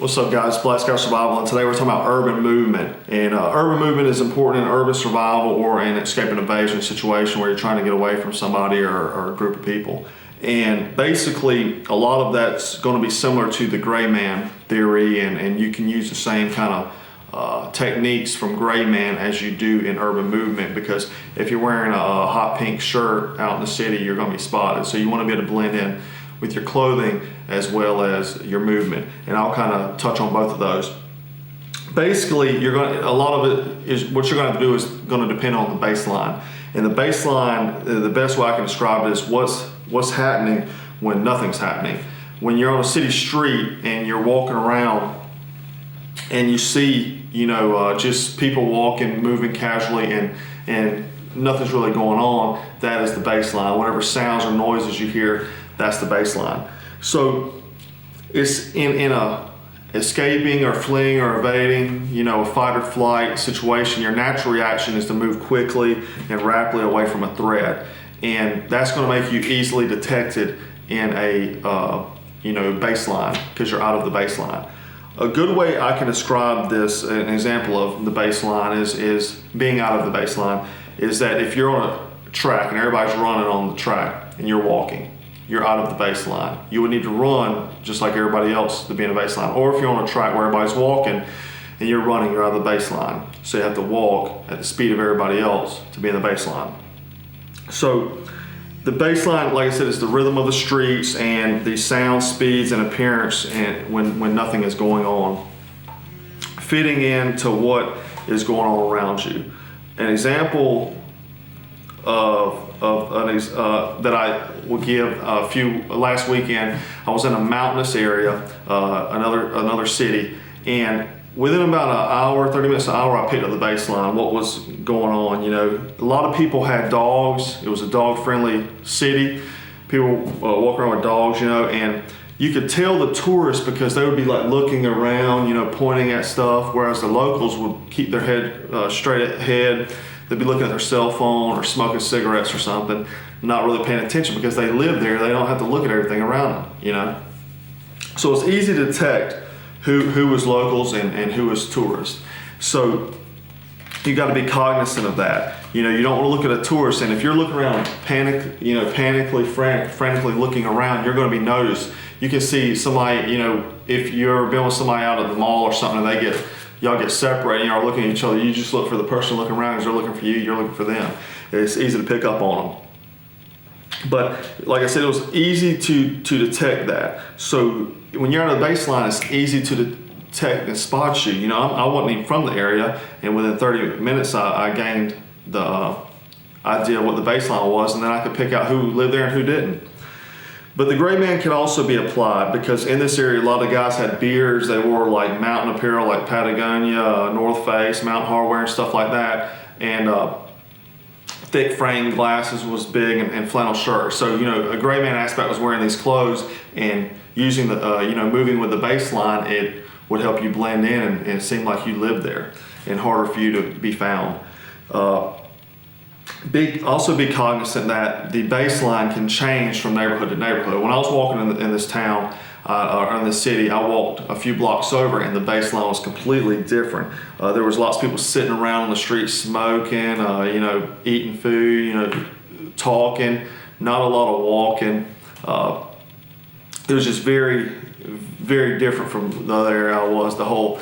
What's up, guys? Black Scout Survival, and today we're talking about urban movement. And urban movement is important in urban survival or in escape and evasion situation where you're trying to get away from somebody or a group of people. And basically, a lot of that's going to be similar to the gray man theory, and you can use the same kind of techniques from gray man as you do in urban movement, because if you're wearing a hot pink shirt out in the city, you're going to be spotted. So you want to be able to blend in with your clothing as well as your movement, and I'll kind of touch on both of those. Basically, a lot of it is what you're going to do is going to depend on the baseline. And the baseline, the best way I can describe it is what's happening when nothing's happening. When you're on a city street and you're walking around and you see, just people walking, moving casually, and nothing's really going on, that is the baseline. Whatever sounds or noises you hear, that's the baseline. So it's in a escaping or fleeing or evading, a fight or flight situation, your natural reaction is to move quickly and rapidly away from a threat. And that's going to make you easily detected in a baseline, because you're out of the baseline. A good way I can describe this, an example of the baseline is being out of the baseline, is that if you're on a track and everybody's running on the track and you're walking, you're out of the baseline. You would need to run just like everybody else to be in a baseline. Or if you're on a track where everybody's walking and you're running, you're out of the baseline. So you have to walk at the speed of everybody else to be in the baseline. So the baseline, like I said, is the rhythm of the streets and the sound, speeds, and appearance, and when nothing is going on, fitting into what is going on around you. An example that I will give last weekend, I was in a mountainous area, another city, and within about an hour, 30 minutes, an hour, I picked up the baseline, what was going on. A lot of people had dogs. It was a dog-friendly city. People walk around with dogs, and you could tell the tourists because they would be like looking around, pointing at stuff, whereas the locals would keep their head straight ahead. They'd be looking at their cell phone or smoking cigarettes or something, not really paying attention because they live there. They don't have to look at everything around them, So it's easy to detect who was locals and who was tourists. So you got to be cognizant of that. You don't want to look at a tourist, and if you're looking around frantically looking around, you're going to be noticed. You can see somebody, if you're been with somebody out at the mall or something, and y'all get separated, y'all are looking at each other, you just look for the person looking around because they're looking for you, you're looking for them. It's easy to pick up on them. But like I said, it was easy to detect that. So when you're on the baseline, it's easy to detect and spot you. I wasn't even from the area, and within 30 minutes, I gained the idea of what the baseline was, and then I could pick out who lived there and who didn't. But the gray man can also be applied, because in this area, a lot of guys had beards. They wore like mountain apparel, like Patagonia, North Face, Mountain Hardwear, and stuff like that. And thick frame glasses was big, and flannel shirts. So, a gray man aspect was wearing these clothes and using moving with the baseline. It would help you blend in and seem like you lived there, and harder for you to be found. Also be cognizant that the baseline can change from neighborhood to neighborhood. When I was walking in this town or in this city, I walked a few blocks over, and the baseline was completely different. There was lots of people sitting around on the street smoking, eating food, talking, not a lot of walking. It was just very, very different from the other area I was. The whole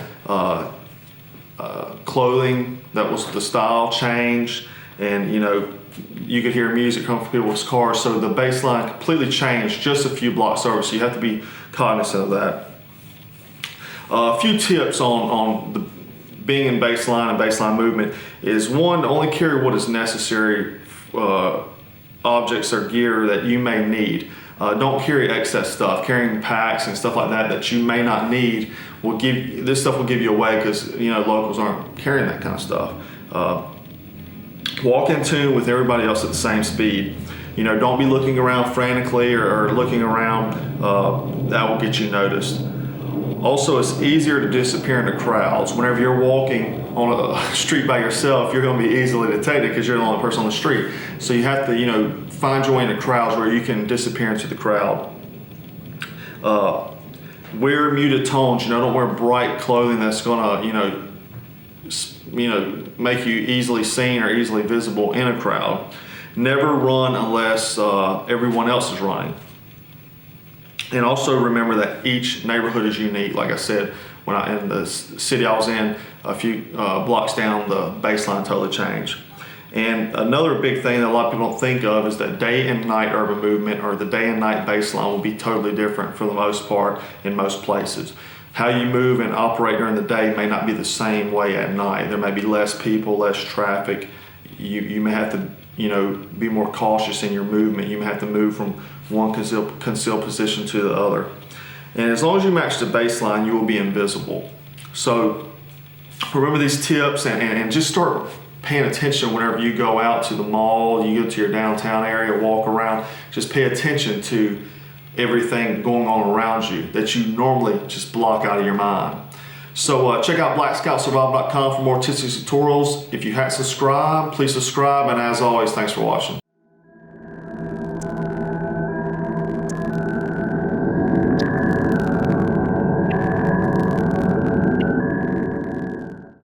clothing, that was the style changed. And you could hear music come from people's cars, so the baseline completely changed just a few blocks over. So you have to be cognizant of that. A few tips on being in baseline and baseline movement is: one, to only carry what is necessary, objects or gear that you may need. Don't carry excess stuff. Carrying packs and stuff like that you may not need this stuff will give you away, because locals aren't carrying that kind of stuff. Walk in tune with everybody else at the same speed. Don't be looking around frantically or looking around. That will get you noticed. Also, it's easier to disappear into crowds. Whenever you're walking on a street by yourself, you're going to be easily detected because you're the only person on the street. So you have to, find your way into crowds where you can disappear into the crowd. wear muted tones. Don't wear bright clothing that's gonna, make you easily seen or easily visible in a crowd. Never run unless everyone else is running. And also remember that each neighborhood is unique. Like I said, in the city I was in, a few blocks down, the baseline totally changed. And another big thing that a lot of people don't think of is that day and night urban movement, or the day and night baseline, will be totally different for the most part in most places. How you move and operate during the day may not be the same way at night. There may be less people, less traffic. You may have to be more cautious in your movement. You may have to move from one concealed position to the other. And as long as you match the baseline, you will be invisible. So remember these tips and just start paying attention whenever you go out to the mall, you go to your downtown area, walk around. Just pay attention to everything going on around you that you normally just block out of your mind. So check out BlackScoutSurvival.com for more tips and tutorials. If you haven't subscribed, please subscribe. And as always, thanks for watching.